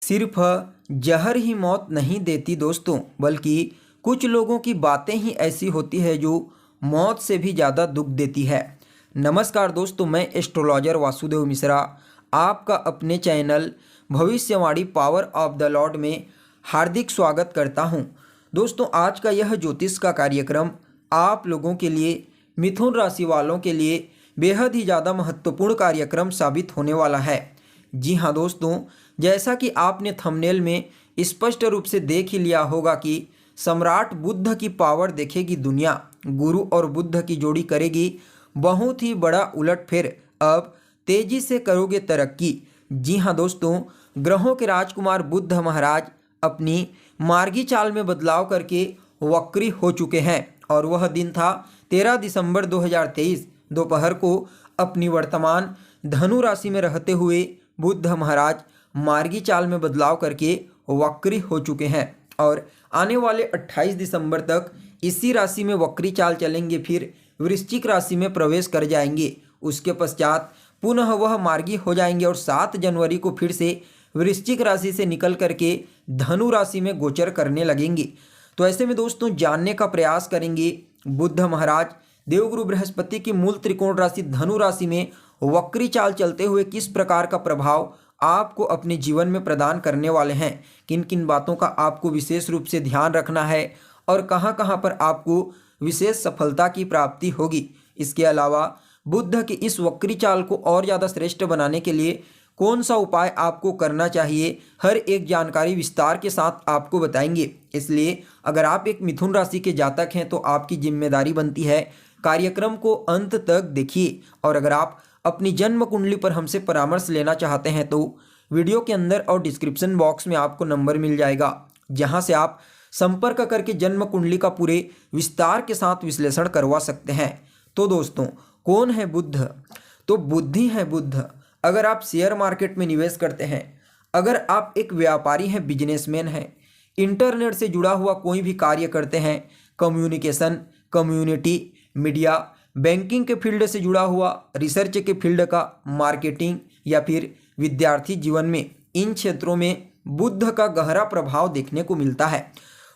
सिर्फ जहर ही मौत नहीं देती दोस्तों, बल्कि कुछ लोगों की बातें ही ऐसी होती है जो मौत से भी ज़्यादा दुख देती है। नमस्कार दोस्तों, मैं एस्ट्रोलॉजर वासुदेव मिश्रा आपका अपने चैनल भविष्यवाणी पावर ऑफ द लॉर्ड में हार्दिक स्वागत करता हूं। दोस्तों, आज का यह ज्योतिष का कार्यक्रम आप लोगों के लिए, मिथुन राशि वालों के लिए बेहद ही ज़्यादा महत्वपूर्ण कार्यक्रम साबित होने वाला है। जी हाँ दोस्तों, जैसा कि आपने थंबनेल में स्पष्ट रूप से देख ही लिया होगा कि सम्राट बुद्ध की पावर देखेगी दुनिया, गुरु और बुद्ध की जोड़ी करेगी बहुत ही बड़ा उलटफेर, अब तेजी से करोगे तरक्की। जी हाँ दोस्तों, ग्रहों के राजकुमार बुद्ध महाराज अपनी मार्गी चाल में बदलाव करके वक्री हो चुके हैं और वह दिन था 13 दिसंबर 2023 दोपहर को। अपनी वर्तमान धनु राशि में रहते हुए बुद्ध महाराज मार्गी चाल में बदलाव करके वक्री हो चुके हैं और आने वाले 28 दिसंबर तक इसी राशि में वक्री चाल चलेंगे, फिर वृश्चिक राशि में प्रवेश कर जाएंगे। उसके पश्चात पुनः वह मार्गी हो जाएंगे और 7 जनवरी को फिर से वृश्चिक राशि से निकल करके धनु राशि में गोचर करने लगेंगे। तो ऐसे में दोस्तों जानने का प्रयास करेंगे बुद्ध महाराज देवगुरु बृहस्पति की मूल त्रिकोण राशि धनु राशि में वक्री चाल चलते हुए किस प्रकार का प्रभाव आपको अपने जीवन में प्रदान करने वाले हैं, किन किन बातों का आपको विशेष रूप से ध्यान रखना है और कहां कहां पर आपको विशेष सफलता की प्राप्ति होगी। इसके अलावा बुद्ध की इस वक्री चाल को और ज़्यादा श्रेष्ठ बनाने के लिए कौन सा उपाय आपको करना चाहिए, हर एक जानकारी विस्तार के साथ आपको बताएंगे। इसलिए अगर आप एक मिथुन राशि के जातक हैं तो आपकी जिम्मेदारी बनती है कार्यक्रम को अंत तक देखिए। और अगर आप अपनी जन्म कुंडली पर हमसे परामर्श लेना चाहते हैं तो वीडियो के अंदर और डिस्क्रिप्शन बॉक्स में आपको नंबर मिल जाएगा, जहां से आप संपर्क करके जन्म कुंडली का पूरे विस्तार के साथ विश्लेषण करवा सकते हैं। तो दोस्तों, कौन है बुद्ध? तो बुद्धि है बुद्ध। अगर आप शेयर मार्केट में निवेश करते हैं, अगर आप एक व्यापारी हैं, बिजनेसमैन हैं, इंटरनेट से जुड़ा हुआ कोई भी कार्य करते हैं, कम्युनिकेशन, कम्युनिटी, मीडिया, बैंकिंग के फील्ड से जुड़ा हुआ, रिसर्च के फील्ड का, मार्केटिंग या फिर विद्यार्थी जीवन में, इन क्षेत्रों में बुद्ध का गहरा प्रभाव देखने को मिलता है।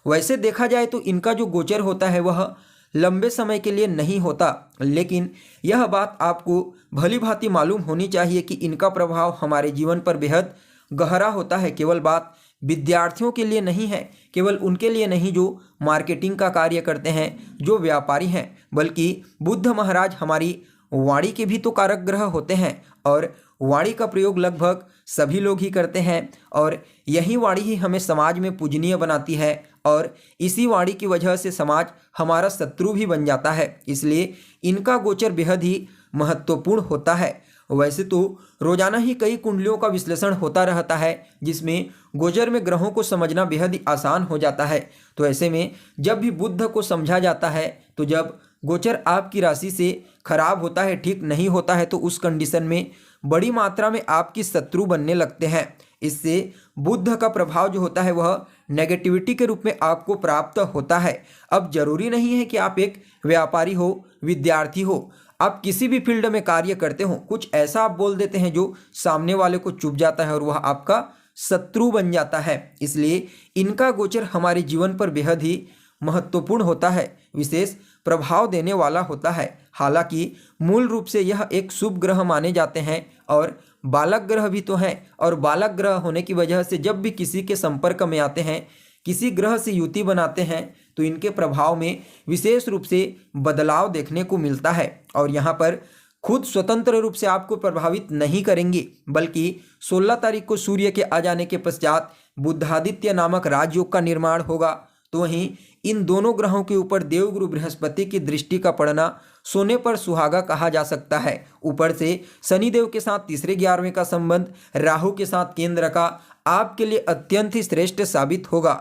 वैसे देखा जाए तो इनका जो गोचर होता है वह लंबे समय के लिए नहीं होता, लेकिन यह बात आपको भली भांति मालूम होनी चाहिए कि इनका प्रभाव हमारे जीवन पर बेहद गहरा होता है। केवल बात विद्यार्थियों के लिए नहीं है, केवल उनके लिए नहीं जो मार्केटिंग का कार्य करते हैं, जो व्यापारी हैं, बल्कि बुद्ध महाराज हमारी वाणी के भी तो कारक ग्रह होते हैं और वाणी का प्रयोग लगभग सभी लोग ही करते हैं और यही वाणी ही हमें समाज में पूजनीय बनाती है और इसी वाणी की वजह से समाज हमारा शत्रु भी बन जाता है। इसलिए इनका गोचर बेहद ही महत्वपूर्ण होता है। वैसे तो रोजाना ही कई कुंडलियों का विश्लेषण होता रहता है, जिसमें गोचर में ग्रहों को समझना बेहद ही आसान हो जाता है। तो ऐसे में जब भी बुद्ध को समझा जाता है, तो जब गोचर आपकी राशि से खराब होता है, ठीक नहीं होता है, तो उस कंडीशन में बड़ी मात्रा में आपकी शत्रु बनने लगते हैं। इससे बुद्ध का प्रभाव जो होता है वह नेगेटिविटी के रूप में आपको प्राप्त होता है। अब जरूरी नहीं है कि आप एक व्यापारी हो, विद्यार्थी हो, आप किसी भी फील्ड में कार्य करते हो, कुछ ऐसा आप बोल देते हैं जो सामने वाले को चुभ जाता है और वह आपका शत्रु बन जाता है। इसलिए इनका गोचर हमारे जीवन पर बेहद ही महत्वपूर्ण होता है, विशेष प्रभाव देने वाला होता है। हालांकि मूल रूप से यह एक शुभ ग्रह माने जाते हैं और बालक ग्रह भी तो हैं, और बालक ग्रह होने की वजह से जब भी किसी के संपर्क में आते हैं, किसी ग्रह से युति बनाते हैं, तो इनके प्रभाव में विशेष रूप से बदलाव देखने को मिलता है। और यहाँ पर खुद स्वतंत्र रूप से आपको प्रभावित नहीं करेंगे, बल्कि 16 तारीख को सूर्य के आ जाने के पश्चात बुद्धादित्य नामक राजयोग का निर्माण होगा। तो वहीं इन दोनों ग्रहों के ऊपर देवगुरु बृहस्पति की दृष्टि का पड़ना सोने पर सुहागा कहा जा सकता है। ऊपर से शनिदेव के साथ तीसरे 11वें का संबंध राहु के साथ केंद्र का आपके लिए अत्यंत ही श्रेष्ठ साबित होगा।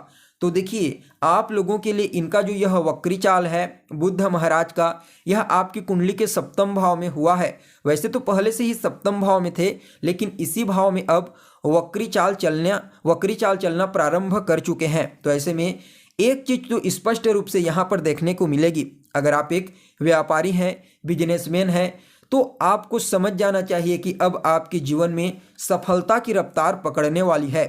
तो देखिए, आप लोगों के लिए इनका जो यह वक्री चाल है बुद्ध महाराज का, यह आपकी कुंडली के सप्तम भाव में हुआ है। वैसे तो पहले से ही सप्तम भाव में थे, लेकिन इसी भाव में अब वक्री चाल चलना प्रारंभ कर चुके हैं। तो ऐसे में एक चीज तो स्पष्ट रूप से यहाँ पर देखने को मिलेगी, अगर आप एक व्यापारी हैं, बिजनेसमैन हैं, तो आपको समझ जाना चाहिए कि अब आपके जीवन में सफलता की रफ्तार पकड़ने वाली है।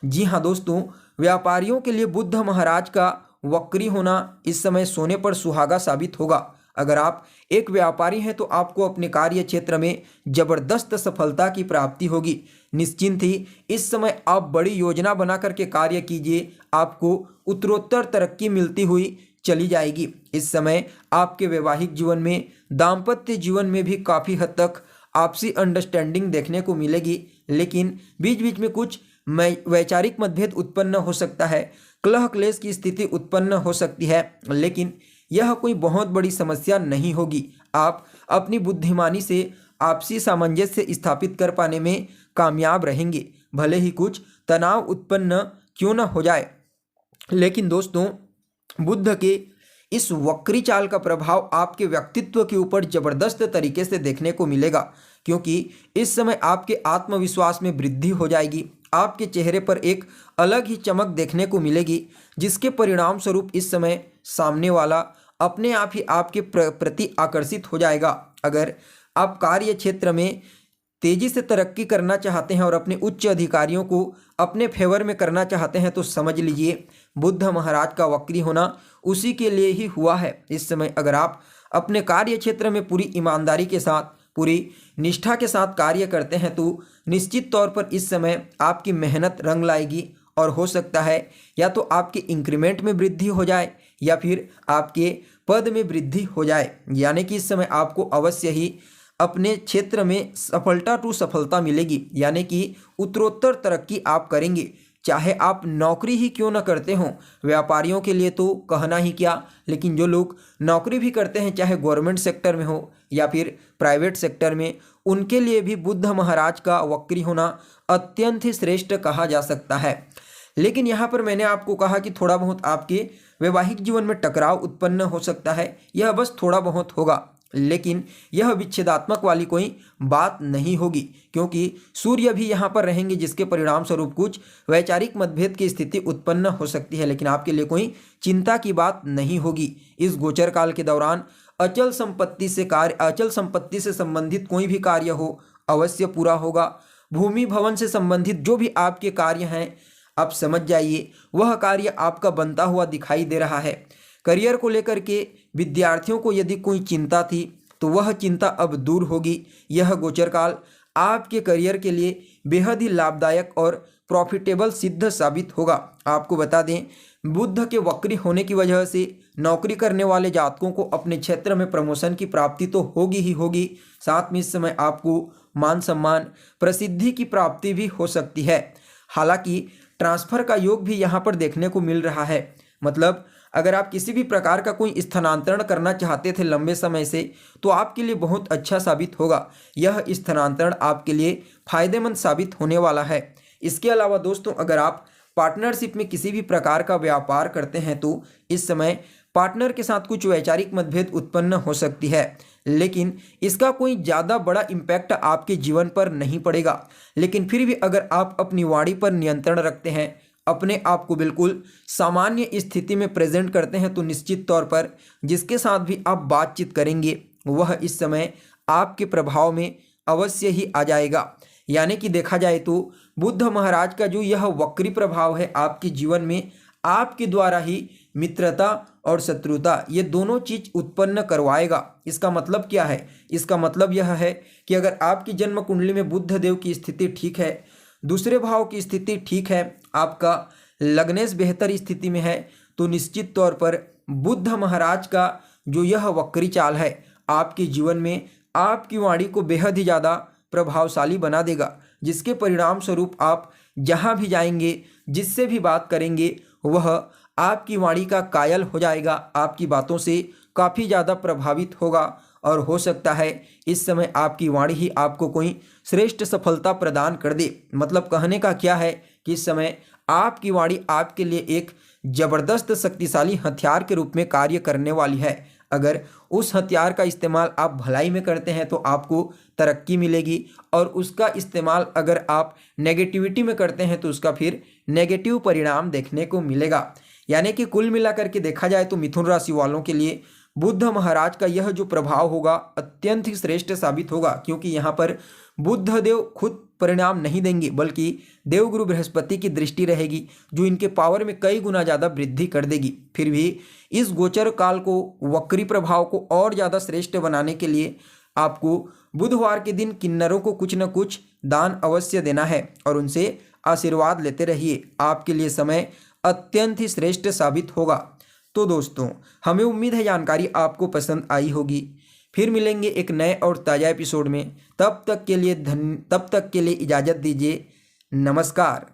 जी हाँ दोस्तों, व्यापारियों के लिए बुध महाराज का वक्री होना इस समय सोने पर सुहागा साबित होगा। अगर आप एक व्यापारी हैं तो आपको अपने कार्य क्षेत्र में जबरदस्त सफलता की प्राप्ति होगी। निश्चिंत ही इस समय आप बड़ी योजना बना करके कार्य कीजिए, आपको उत्तरोत्तर तरक्की मिलती हुई चली जाएगी। इस समय आपके वैवाहिक जीवन में, दाम्पत्य जीवन में भी काफ़ी हद तक आपसी अंडरस्टैंडिंग देखने को मिलेगी, लेकिन बीच बीच में कुछ वैचारिक मतभेद उत्पन्न हो सकता है, कलह क्लेश की स्थिति उत्पन्न हो सकती है, लेकिन यह कोई बहुत बड़ी समस्या नहीं होगी। आप अपनी बुद्धिमानी से आपसी सामंजस्य स्थापित कर पाने में कामयाब रहेंगे, भले ही कुछ तनाव उत्पन्न क्यों न हो जाए। लेकिन दोस्तों, बुध के इस वक्री चाल का प्रभाव आपके व्यक्तित्व के ऊपर जबरदस्त तरीके से देखने को मिलेगा, क्योंकि इस समय आपके आत्मविश्वास में वृद्धि हो जाएगी। आपके चेहरे पर एक अलग ही चमक देखने को मिलेगी, जिसके परिणाम स्वरूप इस समय सामने वाला अपने आप ही आपके प्रति आकर्षित हो जाएगा। अगर आप कार्य क्षेत्र में तेजी से तरक्की करना चाहते हैं और अपने उच्च अधिकारियों को अपने फेवर में करना चाहते हैं तो समझ लीजिए बुध महाराज का वक्री होना उसी के लिए ही हुआ है। इस समय अगर आप अपने कार्य क्षेत्र में पूरी ईमानदारी के साथ, पूरी निष्ठा के साथ कार्य करते हैं तो निश्चित तौर पर इस समय आपकी मेहनत रंग लाएगी और हो सकता है या तो आपके इंक्रीमेंट में वृद्धि हो जाए या फिर आपके पद में वृद्धि हो जाए। यानी कि इस समय आपको अवश्य ही अपने क्षेत्र में सफलता टू सफलता मिलेगी, यानी कि उत्तरोत्तर तरक्की आप करेंगे, चाहे आप नौकरी ही क्यों न करते हों। व्यापारियों के लिए तो कहना ही क्या, लेकिन जो लोग नौकरी भी करते हैं, चाहे गवर्नमेंट सेक्टर में हो या फिर प्राइवेट सेक्टर में, उनके लिए भी बुध महाराज का वक्री होना अत्यंत ही श्रेष्ठ कहा जा सकता है। लेकिन यहाँ पर मैंने आपको कहा कि थोड़ा बहुत आपके वैवाहिक जीवन में टकराव उत्पन्न हो सकता है, यह बस थोड़ा बहुत होगा, लेकिन यह विच्छेदात्मक वाली कोई बात नहीं होगी, क्योंकि सूर्य भी यहाँ पर रहेंगे, जिसके परिणाम स्वरूप कुछ वैचारिक मतभेद की स्थिति उत्पन्न हो सकती है, लेकिन आपके लिए कोई चिंता की बात नहीं होगी। इस गोचर काल के दौरान अचल संपत्ति से संबंधित कोई भी कार्य हो अवश्य पूरा होगा। भूमि भवन से संबंधित जो भी आपके कार्य हैं, आप समझ जाइए वह कार्य आपका बनता हुआ दिखाई दे रहा है। करियर को लेकर के विद्यार्थियों को यदि कोई चिंता थी तो वह चिंता अब दूर होगी। यह गोचर काल आपके करियर के लिए बेहद ही लाभदायक और प्रॉफिटेबल सिद्ध साबित होगा। आपको बता दें, बुध के वक्री होने की वजह से नौकरी करने वाले जातकों को अपने क्षेत्र में प्रमोशन की प्राप्ति तो होगी ही होगी, साथ में इस समय आपको मान सम्मान, प्रसिद्धि की प्राप्ति भी हो सकती है। हालांकि ट्रांसफर का योग भी यहाँ पर देखने को मिल रहा है। मतलब अगर आप किसी भी प्रकार का कोई स्थानांतरण करना चाहते थे लंबे समय से, तो आपके लिए बहुत अच्छा साबित होगा। यह स्थानांतरण आपके लिए फायदेमंद साबित होने वाला है। इसके अलावा दोस्तों, अगर आप पार्टनरशिप में किसी भी प्रकार का व्यापार करते हैं तो इस समय पार्टनर के साथ कुछ वैचारिक मतभेद उत्पन्न हो सकती है, लेकिन इसका कोई ज़्यादा बड़ा इम्पैक्ट आपके जीवन पर नहीं पड़ेगा। लेकिन फिर भी अगर आप अपनी वाणी पर नियंत्रण रखते हैं, अपने आप को बिल्कुल सामान्य स्थिति में प्रेजेंट करते हैं, तो निश्चित तौर पर जिसके साथ भी आप बातचीत करेंगे वह इस समय आपके प्रभाव में अवश्य ही आ जाएगा। यानी कि देखा जाए तो बुध महाराज का जो यह वक्री प्रभाव है आपके जीवन में आपके द्वारा ही मित्रता और शत्रुता, ये दोनों चीज उत्पन्न करवाएगा। इसका मतलब क्या है? इसका मतलब यह है कि अगर आपकी जन्म कुंडली में बुध देव की स्थिति ठीक है, दूसरे भाव की स्थिति ठीक है, आपका लग्नेश बेहतर स्थिति में है, तो निश्चित तौर पर बुध महाराज का जो यह वक्री चाल है आपके जीवन में आपकी वाणी को बेहद ही ज़्यादा प्रभावशाली बना देगा, जिसके परिणाम स्वरूप आप जहाँ भी जाएंगे, जिससे भी बात करेंगे, वह आपकी वाणी का कायल हो जाएगा, आपकी बातों से काफ़ी ज़्यादा प्रभावित होगा और हो सकता है इस समय आपकी वाणी ही आपको कोई श्रेष्ठ सफलता प्रदान कर दे। मतलब कहने का क्या है कि इस समय आपकी वाणी आपके लिए एक जबरदस्त शक्तिशाली हथियार के रूप में कार्य करने वाली है। अगर उस हथियार का इस्तेमाल आप भलाई में करते हैं तो आपको तरक्की मिलेगी, और उसका इस्तेमाल अगर आप नेगेटिविटी में करते हैं तो उसका फिर नेगेटिव परिणाम देखने को मिलेगा। यानी कि कुल मिलाकर के देखा जाए तो मिथुन राशि वालों के लिए बुध महाराज का यह जो प्रभाव होगा अत्यंत ही श्रेष्ठ साबित होगा, क्योंकि यहाँ पर बुध देव खुद परिणाम नहीं देंगे, बल्कि देवगुरु बृहस्पति की दृष्टि रहेगी जो इनके पावर में कई गुना ज़्यादा वृद्धि कर देगी। फिर भी इस गोचर काल को, वक्री प्रभाव को और ज़्यादा श्रेष्ठ बनाने के लिए आपको बुधवार के दिन किन्नरों को कुछ न कुछ दान अवश्य देना है और उनसे आशीर्वाद लेते रहिए। आपके लिए समय अत्यंत ही श्रेष्ठ साबित होगा। तो दोस्तों, हमें उम्मीद है जानकारी आपको पसंद आई होगी। फिर मिलेंगे एक नए और ताज़ा एपिसोड में। तब तक के लिए इजाज़त दीजिए। नमस्कार।